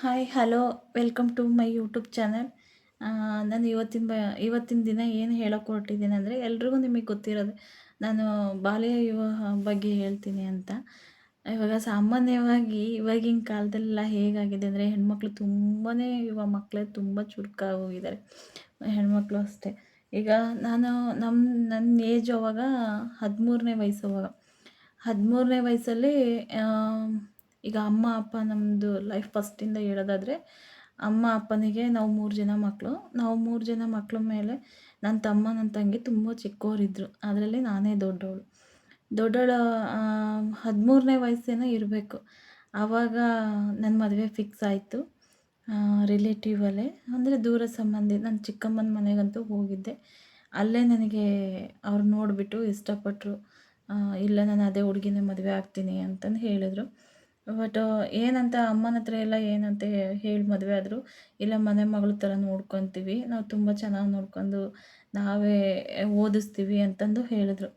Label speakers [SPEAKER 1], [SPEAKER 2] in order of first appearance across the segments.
[SPEAKER 1] Hi hello welcome to my YouTube channel. ನಾನು ಇವತ್ತಿನ ದಿನ ಏನು ಹೇಳೋಕೆ ಹೊರಟಿದ್ದೀನಿ ಅಂದರೆ, ಎಲ್ರಿಗೂ ನಿಮಗೆ ಗೊತ್ತಿರೋದೆ, ನಾನು ಬಾಲ್ಯ ವಿವಾಹ ಬಗ್ಗೆ ಹೇಳ್ತೀನಿ ಅಂತ. ಇವಾಗ ಸಾಮಾನ್ಯವಾಗಿ ಇವಾಗಿನ ಕಾಲದಲ್ಲೆಲ್ಲ ಹೇಗಾಗಿದೆ ಅಂದರೆ, ಹೆಣ್ಮಕ್ಳು ತುಂಬಾ ಇವಾಗ ಮಕ್ಕಳೇ ತುಂಬ ಚುರುಕಾಗಿ ಹೋಗಿದ್ದಾರೆ. ಹೆಣ್ಮಕ್ಳು ಅಷ್ಟೇ. ಈಗ ನಾನು ನಮ್ಮ ನನ್ನ ಏಜ್ ಅವಾಗ 13ನೇ ವಯಸ್ಸು ಅವಾಗ. 13ನೇ ವಯಸ್ಸಲ್ಲಿ ಈಗ ಅಮ್ಮ, ಅಪ್ಪ ನಮ್ಮದು ಲೈಫ್ ಫಸ್ಟಿಂದ ಹೇಳೋದಾದರೆ, ಅಮ್ಮ ಅಪ್ಪನಿಗೆ ನಾವು 3 ಜನ ಮಕ್ಕಳು. ನಾವು 3 ಜನ ಮಕ್ಳ ಮೇಲೆ ನನ್ನ ತಮ್ಮ, ನನ್ನ ತಂಗಿ ತುಂಬ ಚಿಕ್ಕವರಿದ್ದರು. ಅದರಲ್ಲಿ ನಾನೇ ದೊಡ್ಡವಳು. ದೊಡ್ಡವಳು 13ನೇ ವಯಸ್ಸೇನೋ ಇರಬೇಕು. ಆವಾಗ ನನ್ನ ಮದುವೆ ಫಿಕ್ಸ್ ಆಯಿತು. ರಿಲೇಟಿವಲ್ಲೇ, ಅಂದರೆ ದೂರ ಸಂಬಂಧಿ. ನನ್ನ ಚಿಕ್ಕಮ್ಮನ ಮನೆಗಂತೂ ಹೋಗಿದ್ದೆ. ಅಲ್ಲೇ ನನಗೆ ಅವ್ರು ನೋಡಿಬಿಟ್ಟು ಇಷ್ಟಪಟ್ಟರು. ಇಲ್ಲ, ನಾನು ಅದೇ ಹುಡುಗಿನೇ ಮದುವೆ ಆಗ್ತೀನಿ ಅಂತಂದು ಹೇಳಿದರು. ಬಟ್ ಏನಂತ ಅಮ್ಮನ ಹತ್ರ ಎಲ್ಲ ಏನಂತ ಹೇಳಿ ಮದುವೆ ಆದರು. ಇಲ್ಲ, ಮನೆ ಮಗಳ ಥರ ನೋಡ್ಕೊತೀವಿ, ನಾವು ತುಂಬ ಚೆನ್ನಾಗಿ ನೋಡ್ಕೊಂಡು ನಾವೇ ಓದಿಸ್ತೀವಿ ಅಂತಂದು ಹೇಳಿದ್ರು.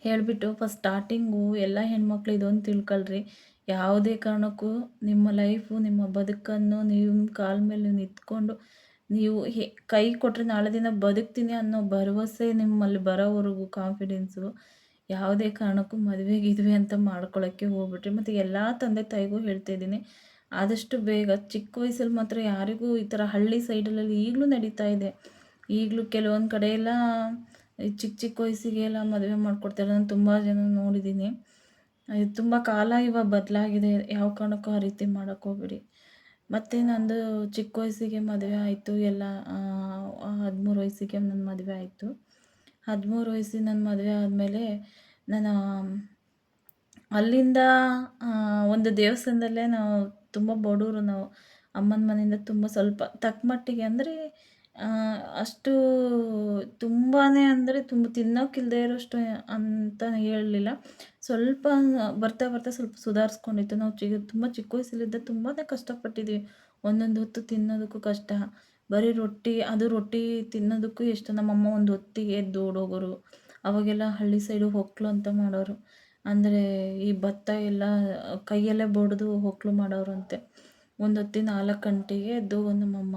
[SPEAKER 1] ಹೇಳಿಬಿಟ್ಟು ಫಸ್ಟ್ ಸ್ಟಾರ್ಟಿಂಗು ಎಲ್ಲ ಹೆಣ್ಮಕ್ಳು ಇದೊಂದು ತಿಳ್ಕೊಳ್ರಿ, ಯಾವುದೇ ಕಾರಣಕ್ಕೂ ನಿಮ್ಮ ಲೈಫು, ನಿಮ್ಮ ಬದುಕನ್ನು ನಿಮ್ಮ ಕಾಲ ಮೇಲೆ ನೀವು ನಿಂತ್ಕೊಂಡು, ನೀವು ಕೈ ಕೊಟ್ಟರೆ ನಾಳೆ ದಿನ ಬದುಕ್ತೀನಿ ಅನ್ನೋ ಭರವಸೆ ನಿಮ್ಮಲ್ಲಿ ಬರೋವರೆಗೂ ಕಾನ್ಫಿಡೆನ್ಸು, ಯಾವುದೇ ಕಾರಣಕ್ಕೂ ಮದುವೆ ಗಿದುವೆ ಅಂತ ಮಾಡ್ಕೊಳ್ಳೋಕ್ಕೆ ಹೋಗ್ಬಿಟ್ರಿ. ಮತ್ತು ಎಲ್ಲ ತಂದೆ ತಾಯಿಗೂ ಹೇಳ್ತಾ ಇದ್ದೀನಿ, ಆದಷ್ಟು ಬೇಗ ಚಿಕ್ಕ ವಯಸ್ಸಲ್ಲಿ ಮಾತ್ರ ಯಾರಿಗೂ ಈ ಥರ ಹಳ್ಳಿ ಸೈಡಲ್ಲಿ ಈಗಲೂ ನಡೀತಾ ಇದೆ. ಈಗಲೂ ಕೆಲವೊಂದು ಕಡೆ ಎಲ್ಲ ಚಿಕ್ಕ ಚಿಕ್ಕ ವಯಸ್ಸಿಗೆ ಎಲ್ಲ ಮದುವೆ ಮಾಡಿಕೊಡ್ತಾರೆ. ನಾನು ತುಂಬ ಜನ ನೋಡಿದ್ದೀನಿ. ಇದು ತುಂಬ ಕಾಲ ಇವಾಗ ಬದಲಾಗಿದೆ. ಯಾವ ಕಾರಣಕ್ಕೂ ಆ ರೀತಿ ಮಾಡೋಕ್ಕೆ ಹೋಗ್ಬೇಡಿ. ಮತ್ತು ನಂದು ಚಿಕ್ಕ ವಯಸ್ಸಿಗೆ ಮದುವೆ ಆಯಿತು. ಎಲ್ಲ 13 ವಯಸ್ಸಿಗೆ ನನ್ನ ಮದುವೆ ಆಯಿತು. 13 ವಯಸ್ಸಿಗೆ ನನ್ನ ಮದುವೆ ಆದಮೇಲೆ ನಾನು ಅಲ್ಲಿಂದ ಒಂದು ದೇವಸ್ಥಾನದಲ್ಲೇ, ನಾವು ತುಂಬ ಬಡವರು ನಾವು. ಅಮ್ಮನ ಮನೆಯಿಂದ ತುಂಬ ಸ್ವಲ್ಪ ತಕ್ಕ ಮಟ್ಟಿಗೆ ಅಂದರೆ, ಅಷ್ಟು ತುಂಬಾ ಅಂದರೆ ತುಂಬ ತಿನ್ನೋಕ್ಕಿಲ್ಲದೆ ಇರೋಷ್ಟು ಅಂತ ಹೇಳಲಿಲ್ಲ. ಸ್ವಲ್ಪ ಬರ್ತಾ ಬರ್ತಾ ಸ್ವಲ್ಪ ಸುಧಾರಿಸ್ಕೊಂಡಿತ್ತು. ನಾವು ತುಂಬ ಚಿಕ್ಕ ವಯಸ್ಸಲ್ಲಿದ್ದ ತುಂಬಾ ಕಷ್ಟಪಟ್ಟಿದ್ದೀವಿ. ಒಂದೊಂದು ಹೊತ್ತು ತಿನ್ನೋದಕ್ಕೂ ಕಷ್ಟ. ಬರೀ ರೊಟ್ಟಿ, ಅದು ರೊಟ್ಟಿ ತಿನ್ನೋದಕ್ಕೂ ಎಷ್ಟು, ನಮ್ಮಮ್ಮ ಒಂದು ಹೊತ್ತಿಗೆ ಎದ್ದು ಓಡೋಗೋರು. ಅವಾಗೆಲ್ಲ ಹಳ್ಳಿ ಸೈಡು ಹೊಕ್ಲು ಅಂತ ಮಾಡೋರು. ಅಂದರೆ ಈ ಭತ್ತ ಎಲ್ಲ ಕೈಯಲ್ಲೇ ಬಡಿದು ಹೊಕ್ಲು ಮಾಡೋರಂತೆ. ಒಂದು ಹೊತ್ತಿಗೆ 4 ಗಂಟೆಗೆ ಎದ್ದು ನಮ್ಮಮ್ಮ.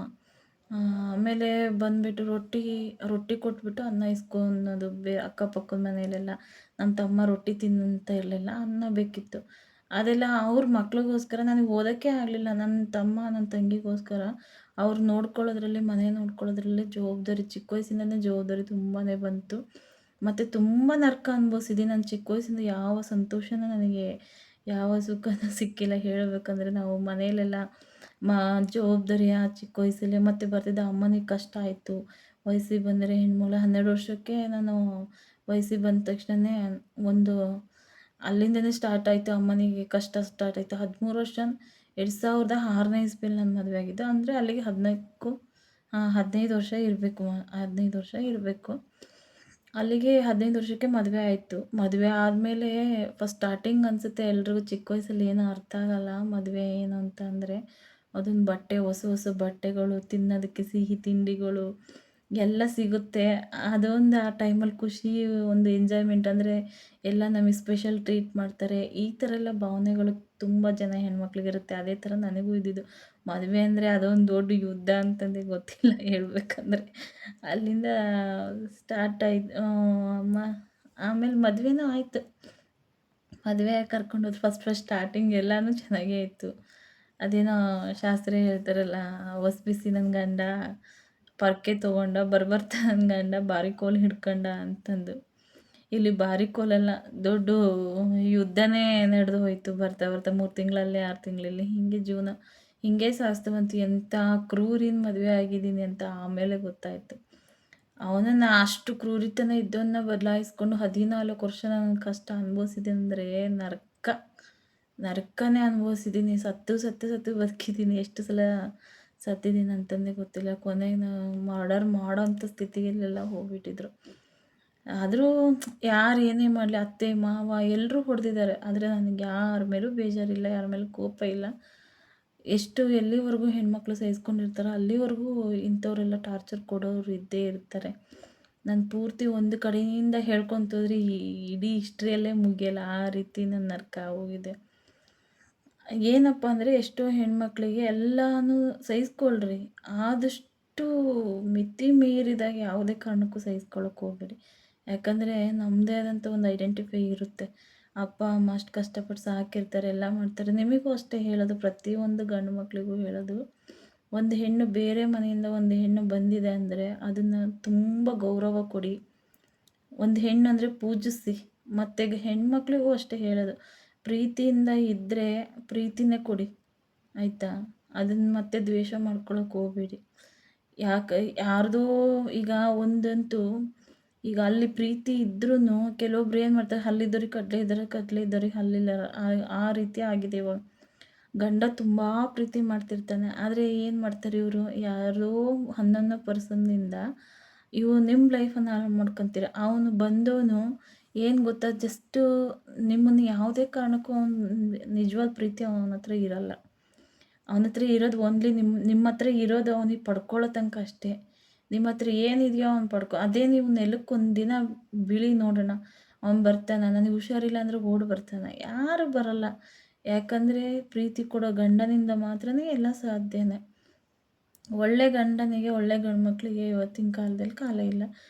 [SPEAKER 1] ಆಮೇಲೆ ಬಂದುಬಿಟ್ಟು ರೊಟ್ಟಿ ಕೊಟ್ಬಿಟ್ಟು ಅನ್ನ ಇಸ್ಕೊಳೋದು. ಅಕ್ಕಪಕ್ಕದ ಮನೆಯಲ್ಲೆಲ್ಲ ನಮ್ಮ ತಮ್ಮ ರೊಟ್ಟಿ ತಿನ್ನಂತ ಇರಲಿಲ್ಲ, ಅನ್ನ ಬೇಕಿತ್ತು. ಅದೆಲ್ಲ ಅವ್ರ ಮಕ್ಳಿಗೋಸ್ಕರ ನನಗೆ ಓದೋಕ್ಕೆ ಆಗಲಿಲ್ಲ. ನನ್ನ ತಮ್ಮ, ನನ್ನ ತಂಗಿಗೋಸ್ಕರ ಅವ್ರು ನೋಡ್ಕೊಳ್ಳೋದ್ರಲ್ಲಿ, ಮನೆ ನೋಡ್ಕೊಳ್ಳೋದ್ರಲ್ಲಿ ಜವಾಬ್ದಾರಿ, ಚಿಕ್ಕ ವಯಸ್ಸಿಂದನೇ ಜವಾಬ್ದಾರಿ ತುಂಬಾ ಬಂತು. ಮತ್ತು ತುಂಬ ನರಕ ಅನುಭವಿಸಿದ್ದೀನಿ. ನಾನು ಚಿಕ್ಕ ವಯಸ್ಸಿಂದ ಯಾವ ಸಂತೋಷನೂ ನನಗೆ, ಯಾವ ಸುಖನೂ ಸಿಕ್ಕಿಲ್ಲ. ಹೇಳಬೇಕಂದ್ರೆ ನಾವು ಮನೆಯಲ್ಲೆಲ್ಲ ಜವಾಬ್ದಾರಿಯ ಚಿಕ್ಕ ವಯಸ್ಸಲ್ಲೇ. ಮತ್ತು ಬರ್ತಿದ್ದ ಅಮ್ಮನಿಗೆ ಕಷ್ಟ ಆಯಿತು. ವಯಸ್ಸಿಗೆ ಬಂದರೆ ಹೆಣ್ಮಗಳು 12 ವರ್ಷಕ್ಕೆ ನಾನು ವಯಸ್ಸಿಗೆ ಬಂದ ತಕ್ಷಣವೇ ಒಂದು ಅಲ್ಲಿಂದನೇ ಸ್ಟಾರ್ಟ್ ಆಯಿತು. ಅಮ್ಮನಿಗೆ ಕಷ್ಟ ಸ್ಟಾರ್ಟ್ ಆಯಿತು. 13 ವರ್ಷ, 2006ನೇ ಇಸ್ವಿಯಲ್ಲಿ ನನ್ನ ಮದುವೆ ಆಗಿದ್ದು. ಅಂದರೆ ಅಲ್ಲಿಗೆ 15 ವರ್ಷ ಇರಬೇಕು. 15 ವರ್ಷ ಇರಬೇಕು. ಅಲ್ಲಿಗೆ 15 ವರ್ಷಕ್ಕೆ ಮದುವೆ ಆಯಿತು. ಮದುವೆ ಆದಮೇಲೆ ಫಸ್ಟ್ ಸ್ಟಾರ್ಟಿಂಗ್ ಅನಿಸುತ್ತೆ ಎಲ್ರಿಗೂ, ಚಿಕ್ಕ ವಯಸ್ಸಲ್ಲಿ ಏನೂ ಅರ್ಥ ಆಗಲ್ಲ ಮದುವೆ ಏನು ಅಂತ ಅಂದರೆ. ಅದೊಂದು ಬಟ್ಟೆ, ಹೊಸ ಹೊಸ ಬಟ್ಟೆಗಳು, ತಿನ್ನೋದಕ್ಕೆ ಸಿಹಿ ತಿಂಡಿಗಳು ಎಲ್ಲ ಸಿಗುತ್ತೆ. ಅದೊಂದು ಆ ಟೈಮಲ್ಲಿ ಖುಷಿ, ಒಂದು ಎಂಜಾಯ್ಮೆಂಟ್. ಅಂದರೆ ಎಲ್ಲ ನಮಗೆ ಸ್ಪೆಷಲ್ ಟ್ರೀಟ್ ಮಾಡ್ತಾರೆ. ಈ ಥರ ಎಲ್ಲ ಭಾವನೆಗಳು ತುಂಬ ಜನ ಹೆಣ್ಮಕ್ಳಿಗಿರುತ್ತೆ. ಅದೇ ಥರ ನನಗೂ ಇದ್ದಿದ್ದು. ಮದುವೆ ಅಂದರೆ ಅದೊಂದು ದೊಡ್ಡ ಯುದ್ಧ ಅಂತಂದೇ ಗೊತ್ತಿಲ್ಲ ಹೇಳ್ಬೇಕಂದ್ರೆ. ಅಲ್ಲಿಂದ ಸ್ಟಾರ್ಟ್ ಆಯ್ತು. ಆಮೇಲೆ ಮದುವೆನೂ ಆಯಿತು. ಮದುವೆ ಕರ್ಕೊಂಡೋದ್ರು. ಫಸ್ಟ್ ಸ್ಟಾರ್ಟಿಂಗ್ ಎಲ್ಲನೂ ಚೆನ್ನಾಗೇ ಇತ್ತು. ಅದೇನೋ ಶಾಸ್ತ್ರ ಹೇಳ್ತಾರಲ್ಲ, ಹೊಸ್ಬಿಸಿ ನನ್ನ ಗಂಡ ಪೊರ್ಕೆ ತೊಗೊಂಡ, ಬರ್ಬರ್ತಾ ನನ್ನ ಗಂಡ ಬಾರಿಕೋಲು ಹಿಡ್ಕಂಡ ಅಂತಂದು. ಇಲ್ಲಿ ಬಾರಿಕೋಲಲ್ಲ, ದೊಡ್ಡ ಯುದ್ಧನೇ ನಡೆದು ಹೋಯಿತು. ಬರ್ತಾ ಬರ್ತಾ 3 ತಿಂಗಳಲ್ಲಿ, 6 ತಿಂಗಳಲ್ಲಿ ಹೀಗೆ ಜೀವನ. ಹೀಗೆ ಶಾಸ್ತ್ರವಂತಿ. ಎಂಥ ಕ್ರೂರಿನ ಮದುವೆ ಆಗಿದ್ದೀನಿ ಅಂತ ಆಮೇಲೆ ಗೊತ್ತಾಯಿತು. ಅವನನ್ನು ಅಷ್ಟು ಕ್ರೂರಿತನ ಇದ್ದವನ್ನ ಬದಲಾಯಿಸ್ಕೊಂಡು 14 ವರ್ಷ ನಾನು ಕಷ್ಟ ಅನುಭವಿಸಿದ್ದೀನಿ ಅಂದರೆ ನರಕನೇ ಅನುಭವಿಸಿದ್ದೀನಿ. ಸತ್ತು ಬದುಕಿದ್ದೀನಿ. ಎಷ್ಟು ಸಲ ಸತ್ತಿದ್ದೀನಿ ಅಂತಂದೇ ಗೊತ್ತಿಲ್ಲ. ಕೊನೆಗೆ ನಾವು ಮರ್ಡರ್ ಮಾಡೋಂಥ ಸ್ಥಿತಿಯಲ್ಲೆಲ್ಲ ಹೋಗ್ಬಿಟ್ಟಿದ್ರು. ಆದರೂ ಯಾರು ಏನೇ ಮಾಡಲಿ, ಅತ್ತೆ ಮಾವ ಎಲ್ಲರೂ ಹೊಡೆದಿದ್ದಾರೆ. ಆದರೆ ನನಗೆ ಯಾರ ಮೇಲೂ ಬೇಜಾರಿಲ್ಲ, ಯಾರ ಮೇಲೂ ಕೋಪ ಇಲ್ಲ. ಎಲ್ಲಿವರೆಗೂ ಹೆಣ್ಮಕ್ಳು ಸಹಿಸ್ಕೊಂಡಿರ್ತಾರೋ ಅಲ್ಲಿವರೆಗೂ ಇಂಥವರೆಲ್ಲ ಟಾರ್ಚರ್ ಕೊಡೋರು ಇದ್ದೇ ಇರ್ತಾರೆ. ನಾನು ಪೂರ್ತಿ ಒಂದು ಕಡೆಯಿಂದ ಹೇಳ್ಕೊತ ಹೋದ್ರೆ ಇಡೀ ಹಿಸ್ಟ್ರಿಯಲ್ಲೇ ಮುಗಿಯಲ್ಲ, ಆ ರೀತಿ ನನ್ನ ನರಕ ಹೋಗಿದೆ. ಏನಪ್ಪ ಅಂದರೆ ಎಷ್ಟೋ ಹೆಣ್ಮಕ್ಳಿಗೆ ಎಲ್ಲಾನು ಸಹಿಸ್ಕೊಳ್ರಿ. ಆದಷ್ಟು ಮಿತಿ ಮೀರಿದಾಗ ಯಾವುದೇ ಕಾರಣಕ್ಕೂ ಸಹಿಸ್ಕೊಳ್ಳೋಕೆ ಹೋಗ್ಬೇಡಿ. ಯಾಕಂದರೆ ನಮ್ಮದೇ ಆದಂಥ ಒಂದು ಐಡೆಂಟಿಫೈ ಇರುತ್ತೆ. ಅಪ್ಪ, ಅಮ್ಮ ಅಷ್ಟು ಕಷ್ಟಪಟ್ಟು ಸಾಕಿರ್ತಾರೆ, ಎಲ್ಲ ಮಾಡ್ತಾರೆ. ನಿಮಗೂ ಅಷ್ಟೇ ಹೇಳೋದು, ಪ್ರತಿಯೊಂದು ಗಂಡು ಮಕ್ಕಳಿಗೂ ಹೇಳೋದು. ಒಂದು ಹೆಣ್ಣು ಬೇರೆ ಮನೆಯಿಂದ ಒಂದು ಹೆಣ್ಣು ಬಂದಿದೆ ಅಂದರೆ ಅದನ್ನು ತುಂಬ ಗೌರವ ಕೊಡಿ. ಒಂದು ಹೆಣ್ಣು ಅಂದರೆ ಪೂಜಿಸಿ. ಮತ್ತು ಹೆಣ್ಮಕ್ಳಿಗೂ ಅಷ್ಟೇ ಹೇಳೋದು, ಪ್ರೀತಿಯಿಂದ ಇದ್ದರೆ ಪ್ರೀತಿನೇ ಕೊಡಿ, ಆಯಿತಾ? ಅದನ್ನು ಮತ್ತೆ ದ್ವೇಷ ಮಾಡ್ಕೊಳಕ್ಕೆ ಹೋಗಬೇಡಿ. ಯಾಕೆ ಯಾರ್ದೋ ಈಗ ಒಂದಂತೂ ಈಗ ಅಲ್ಲಿ ಪ್ರೀತಿ ಇದ್ರೂ ಕೆಲವೊಬ್ರು ಏನು ಮಾಡ್ತಾರೆ, ಹಲ್ಲಿದ್ದವ್ರಿಗೆ ಕಡಲೆ ಇದ್ದಾರೆ, ಕಡಲೆ ಇದ್ದವ್ರಿಗೆ ಹಲ್ಲಿಲ್ಲ, ಆ ರೀತಿ ಆಗಿದೆ ಇವಾಗ. ಗಂಡ ತುಂಬ ಪ್ರೀತಿ ಮಾಡ್ತಿರ್ತಾನೆ, ಆದರೆ ಏನು ಮಾಡ್ತಾರೆ ಇವರು, ಯಾರೋ ಹನ್ನೊಂದನೇ ಪರ್ಸನ್ನಿಂದ ಇವು ನಿಮ್ಮ ಲೈಫನ್ನು ಹಾಳು ಮಾಡ್ಕೊತೀರ. ಅವನು ಬಂದವನು ಏನು ಗೊತ್ತಾ, ಜಸ್ಟು ನಿಮ್ಮನ್ನು ಯಾವುದೇ ಕಾರಣಕ್ಕೂ ನಿಜವಾದ ಪ್ರೀತಿ ಅವನ ಹತ್ರ ಇರಲ್ಲ. ಅವನ ಹತ್ರ ಇರೋದು ಓನ್ಲಿ ನಿಮ್ಮ ಹತ್ರ ಇರೋದು ಅವನಿಗೆ ಪಡ್ಕೊಳ್ಳೋ ತನಕ ಅಷ್ಟೇ. ನಿಮ್ಮ ಹತ್ರ ಏನಿದೆಯೋ ಅವ್ನು ಅದೇ ನೀವು ನೆಲಕ್ಕೆ ಒಂದಿನ ಬೀಳಿ ನೋಡೋಣ, ಅವ್ನು ಬರ್ತಾನೆ. ನನಗೆ ಹುಷಾರಿಲ್ಲ ಅಂದರೆ ಓಡಿ ಬರ್ತಾನೆ? ಯಾರು ಬರಲ್ಲ. ಯಾಕಂದರೆ ಪ್ರೀತಿ ಕೊಡೋ ಗಂಡನಿಂದ ಮಾತ್ರನೇ ಎಲ್ಲ ಸಾಧ್ಯನೇ. ಒಳ್ಳೆ ಗಂಡನಿಗೆ, ಒಳ್ಳೆ ಗಂಡು ಮಕ್ಕಳಿಗೆ ಇವತ್ತಿನ ಕಾಲದಲ್ಲಿ ಕಾಲ ಇಲ್ಲ.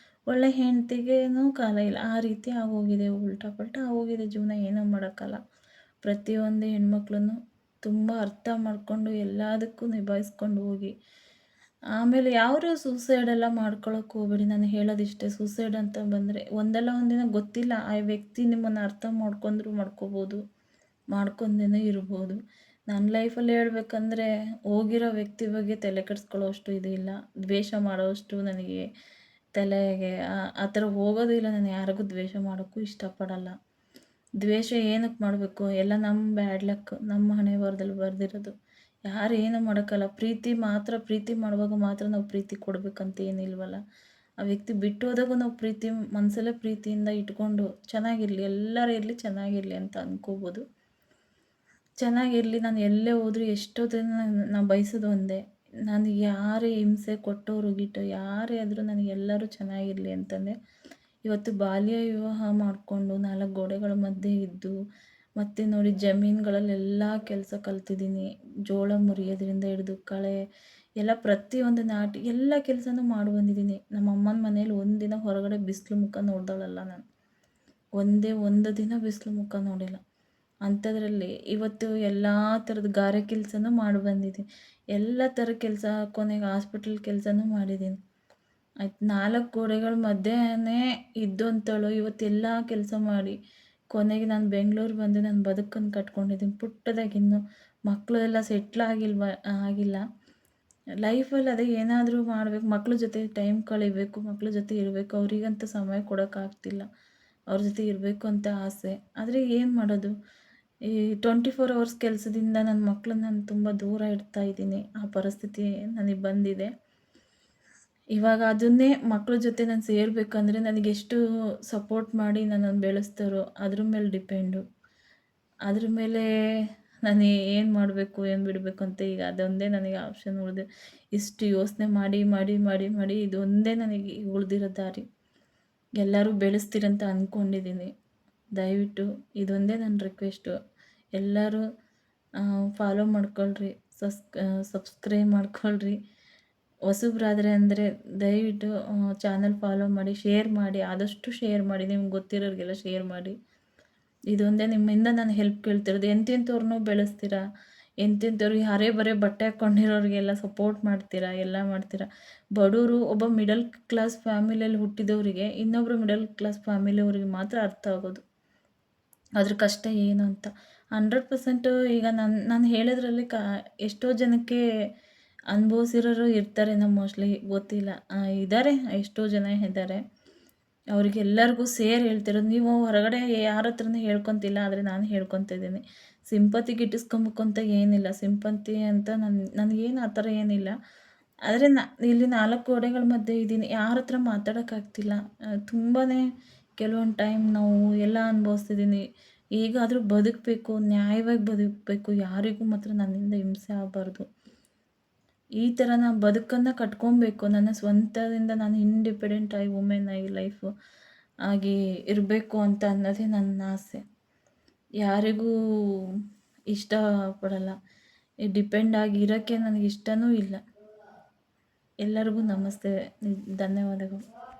[SPEAKER 1] ಒಳ್ಳೆ ಹೆಂಡತಿಗೇನೂ ಕಾಲ ಇಲ್ಲ. ಆ ರೀತಿ ಆಗೋಗಿದೆ, ಉಲ್ಟಾ ಪಲ್ಟಾ ಆಗೋಗಿದೆ ಜೀವನ. ಏನೂ ಮಾಡೋಕ್ಕಲ್ಲ. ಪ್ರತಿಯೊಂದು ಹೆಣ್ಮಕ್ಳನ್ನು ತುಂಬ ಅರ್ಥ ಮಾಡಿಕೊಂಡು ಎಲ್ಲದಕ್ಕೂ ನಿಭಾಯಿಸ್ಕೊಂಡು ಹೋಗಿ. ಆಮೇಲೆ ಯಾರು ಸೂಸೈಡೆಲ್ಲ ಮಾಡ್ಕೊಳಕ್ಕೆ ಹೋಗಬೇಡಿ. ನಾನು ಹೇಳೋದಿಷ್ಟೇ, ಸೂಸೈಡ್ ಅಂತ ಬಂದರೆ ಒಂದಲ್ಲ ಒಂದಿನ ಗೊತ್ತಿಲ್ಲ, ಆ ವ್ಯಕ್ತಿ ನಿಮ್ಮನ್ನು ಅರ್ಥ ಮಾಡ್ಕೊಂಡ್ರು ಮಾಡ್ಕೋಬೋದು, ಮಾಡ್ಕೊಂಡೇನೋ ಇರ್ಬೋದು. ನನ್ನ ಲೈಫಲ್ಲಿ ಹೇಳ್ಬೇಕಂದ್ರೆ ಹೋಗಿರೋ ವ್ಯಕ್ತಿ ಬಗ್ಗೆ ತಲೆ ಕೆಡಿಸ್ಕೊಳ್ಳೋವಷ್ಟು ಇದು ಇಲ್ಲ. ದ್ವೇಷ ಮಾಡೋವಷ್ಟು ನನಗೆ ತಲೆಗೆ ಆ ಥರ ಹೋಗೋದು ಇಲ್ಲ. ನಾನು ಯಾರಿಗೂ ದ್ವೇಷ ಮಾಡೋಕ್ಕೂ ಇಷ್ಟಪಡಲ್ಲ. ದ್ವೇಷ ಏನಕ್ಕೆ ಮಾಡಬೇಕು? ಎಲ್ಲ ನಮ್ಮ ಬ್ಯಾಡ್ ಲಕ್, ನಮ್ಮ ಹಣೆ ಬರಹದಲ್ಲಿ ಬರೆದಿರೋದು. ಯಾರು ಏನು ಮಾಡೋಕ್ಕಲ್ಲ. ಪ್ರೀತಿ ಮಾಡುವಾಗ ಮಾತ್ರ ನಾವು ಪ್ರೀತಿ ಕೊಡಬೇಕಂತ ಏನಿಲ್ವಲ್ಲ. ಆ ವ್ಯಕ್ತಿ ಬಿಟ್ಟು ಹೋದಾಗೂ ನಾವು ಪ್ರೀತಿ ಮನಸಲ್ಲೇ ಪ್ರೀತಿಯಿಂದ ಇಟ್ಕೊಂಡು ಚೆನ್ನಾಗಿರಲಿ, ಎಲ್ಲರೂ ಇರಲಿ, ಚೆನ್ನಾಗಿರಲಿ ಅಂತ ಅಂದ್ಕೋಬೋದು. ಚೆನ್ನಾಗಿರಲಿ. ನಾನು ಎಲ್ಲೇ ಹೋದರೂ ಎಷ್ಟೋ ದಿನ ನಾನು ಬಯಸೋದು ಒಂದೇ, ನನಗೆ ಯಾರೇ ಹಿಂಸೆ ಕೊಟ್ಟೋರು ಗಿಟ್ಟು ಯಾರೇ ಆದರೂ ನನಗೆಲ್ಲರೂ ಚೆನ್ನಾಗಿರಲಿ ಅಂತಂದೆ. ಇವತ್ತು ಬಾಲ್ಯ ವಿವಾಹ ಮಾಡಿಕೊಂಡು 4 ಗೋಡೆಗಳ ಮಧ್ಯೆ ಇದ್ದು, ಮತ್ತು ನೋಡಿ ಜಮೀನುಗಳಲ್ಲೆಲ್ಲ ಕೆಲಸ ಕಲ್ತಿದ್ದೀನಿ. ಜೋಳ ಮುರಿಯೋದ್ರಿಂದ ಹಿಡಿದು ಕಳೆ ಎಲ್ಲ ಪ್ರತಿಯೊಂದು ನಾಟಿ ಎಲ್ಲ ಕೆಲಸನೂ ಮಾಡಿ ಬಂದಿದ್ದೀನಿ. ನಮ್ಮ ಅಮ್ಮನ ಮನೇಲಿ ಒಂದಿನ ಹೊರಗಡೆ ಬಿಸಿಲು ಮುಖ ನೋಡ್ದವಳಲ್ಲ ನಾನು. ಒಂದೇ ಒಂದು ದಿನ ಬಿಸಿಲು ಮುಖ ನೋಡಿಲ್ಲ. ಅಂಥದ್ರಲ್ಲಿ ಇವತ್ತು ಎಲ್ಲ ಥರದ ಗಾರೆ ಕೆಲಸನೂ ಮಾಡಿ ಬಂದಿದ್ದೀನಿ. ಎಲ್ಲ ಥರ ಕೆಲಸ, ಕೊನೆಗೆ ಹಾಸ್ಪಿಟಲ್ ಕೆಲಸನೂ ಮಾಡಿದ್ದೀನಿ. ಆಯ್ತು, 4 ಗೋಡೆಗಳ ಮಧ್ಯೆನೇ ಇದ್ದಂಥವಳು ಇವತ್ತೆಲ್ಲ ಕೆಲಸ ಮಾಡಿ ಕೊನೆಗೆ ನಾನು ಬೆಂಗಳೂರು ಬಂದು ನನ್ನ ಬದುಕನ್ನು ಕಟ್ಕೊಂಡಿದ್ದೀನಿ. ಪುಟ್ಟದಾಗಿನ್ನು ಮಕ್ಕಳು ಎಲ್ಲ ಸೆಟ್ಲ್ ಆಗಿಲ್ಲ. ಲೈಫಲ್ಲಿ ಅದೇ ಏನಾದರೂ ಮಾಡಬೇಕು, ಮಕ್ಳ ಜೊತೆ ಟೈಮ್ ಕಳಿಬೇಕು, ಮಕ್ಳ ಜೊತೆ ಇರಬೇಕು. ಅವರಿಗಂತೂ ಸಮಯ ಕೊಡೋಕ್ಕಾಗ್ತಿಲ್ಲ. ಅವ್ರ ಜೊತೆ ಇರಬೇಕು ಅಂತ ಆಸೆ. ಆದರೆ ಏನು ಮಾಡೋದು, ಈ 24 ಅವರ್ಸ್ ಕೆಲಸದಿಂದ ನನ್ನ ಮಕ್ಕಳನ್ನ ನಾನು ತುಂಬ ದೂರ ಇಡ್ತಾ ಇದ್ದೀನಿ. ಆ ಪರಿಸ್ಥಿತಿ ನನಗೆ ಬಂದಿದೆ. ಇವಾಗ ಅದನ್ನೇ ಮಕ್ಳ ಜೊತೆ ನಾನು ಸೇರಬೇಕಂದ್ರೆ ನನಗೆಷ್ಟು ಸಪೋರ್ಟ್ ಮಾಡಿ ನನ್ನನ್ನು ಬೆಳೆಸ್ತಾರೋ ಅದ್ರ ಮೇಲೆ ಡಿಪೆಂಡು. ಅದ್ರ ಮೇಲೆ ನಾನು ಏನು ಮಾಡಬೇಕು, ಏನು ಬಿಡಬೇಕು ಅಂತ ಈಗ ಅದೊಂದೇ ನನಗೆ ಆಪ್ಷನ್ ಉಳಿದಿದೆ. ಇಷ್ಟು ಯೋಚನೆ ಮಾಡಿ ಇದೊಂದೇ ನನಗೆ ಉಳಿದಿರೋ ದಾರಿ. ಎಲ್ಲರೂ ಬೆಳೆಸ್ತೀರಂತ ಅಂದ್ಕೊಂಡಿದ್ದೀನಿ. ದಯವಿಟ್ಟು ಇದೊಂದೇ ನನ್ನ ರಿಕ್ವೆಸ್ಟು. ಎಲ್ಲರೂ ಫಾಲೋ ಮಾಡ್ಕೊಳ್ರಿ, ಸಬ್ಸ್ಕ್ರೈಬ್ ಮಾಡ್ಕೊಳ್ರಿ. ಹೊಸಬ್ರಾದರೆ ಅಂದರೆ ದಯವಿಟ್ಟು ಚಾನಲ್ ಫಾಲೋ ಮಾಡಿ, ಶೇರ್ ಮಾಡಿ, ಆದಷ್ಟು ಶೇರ್ ಮಾಡಿ, ನಿಮ್ಗೆ ಗೊತ್ತಿರೋರಿಗೆಲ್ಲ ಶೇರ್ ಮಾಡಿ. ಇದೊಂದೇ ನಿಮ್ಮಿಂದ ನಾನು ಹೆಲ್ಪ್ ಕೇಳ್ತಿರೋದು. ಎಂತೆಂಥವ್ರನ್ನೂ ಬೆಳೆಸ್ತೀರಾ, ಎಂತೆಂಥವ್ರಿಗೆ ಹರೆ ಬರೆ ಬಟ್ಟೆ ಹಾಕ್ಕೊಂಡಿರೋರಿಗೆಲ್ಲ ಸಪೋರ್ಟ್ ಮಾಡ್ತೀರಾ, ಎಲ್ಲ ಮಾಡ್ತೀರಾ. ಬಡವರು ಒಬ್ಬ ಮಿಡಲ್ ಕ್ಲಾಸ್ ಫ್ಯಾಮಿಲಿಯಲ್ಲಿ ಹುಟ್ಟಿದವರಿಗೆ ಇನ್ನೊಬ್ಬರು ಮಿಡಲ್ ಕ್ಲಾಸ್ ಫ್ಯಾಮಿಲಿಯವ್ರಿಗೆ ಮಾತ್ರ ಅರ್ಥ ಆಗೋದು ಅದ್ರ ಕಷ್ಟ ಏನು ಅಂತ. 100% ಈಗ ನಾನು ಹೇಳೋದ್ರಲ್ಲಿ ಎಷ್ಟೋ ಜನಕ್ಕೆ ಅನುಭವಿಸಿರೋರು ಇರ್ತಾರೇನೋ, ಮೋಸ್ಟ್ಲಿ ಗೊತ್ತಿಲ್ಲ. ಇದ್ದಾರೆ, ಎಷ್ಟೋ ಜನ ಇದ್ದಾರೆ. ಅವ್ರಿಗೆಲ್ಲರಿಗೂ ಸೇರಿ ಹೇಳ್ತಿರೋದು, ನೀವು ಹೊರಗಡೆ ಯಾರ ಹತ್ರನೂ ಹೇಳ್ಕೊತಿಲ್ಲ, ಆದರೆ ನಾನು ಹೇಳ್ಕೊತಾ ಇದ್ದೀನಿ. ಸಿಂಪತಿ ಗಿಟ್ಟಿಸ್ಕೊಬೇಕು ಅಂತ ಏನಿಲ್ಲ. ಸಿಂಪತಿ ಅಂತ ನನಗೇನು ಆ ಥರ ಏನಿಲ್ಲ. ಆದರೆ ಇಲ್ಲಿ 4 ಗೋಡೆಗಳ ಮಧ್ಯೆ ಇದ್ದೀನಿ, ಯಾರ ಹತ್ರ ಮಾತಾಡೋಕ್ಕಾಗ್ತಿಲ್ಲ. ತುಂಬಾ ಕೆಲವೊಂದು ಟೈಮ್ ನಾವು ಎಲ್ಲ ಅನುಭವಿಸ್ತಿದ್ದೀನಿ. ಈಗಾದರೂ ಬದುಕಬೇಕು, ನ್ಯಾಯವಾಗಿ ಬದುಕಬೇಕು, ಯಾರಿಗೂ ಮಾತ್ರ ನನ್ನಿಂದ ಹಿಂಸೆ ಆಗಬಾರ್ದು. ಈ ಥರ ನಾನು ಬದುಕನ್ನು ಕಟ್ಕೊಬೇಕು. ನನ್ನ ಸ್ವಂತದಿಂದ ನಾನು ಇಂಡಿಪೆಂಡೆಂಟ್ ಆಗಿ ವುಮೆನ್ ಆಗಿ ಲೈಫು ಆಗಿ ಇರಬೇಕು ಅಂತ ಅನ್ನೋದೇ ನನ್ನ ಆಸೆ. ಯಾರಿಗೂ ಇಷ್ಟಪಡಲ್ಲ. ಈ ಡಿಪೆಂಡ್ ಆಗಿ ಇರೋಕ್ಕೆ ನನಗೆ ಇಷ್ಟನೂ ಇಲ್ಲ. ಎಲ್ಲರಿಗೂ ನಮಸ್ತೆ. ಧನ್ಯವಾದಗಳು.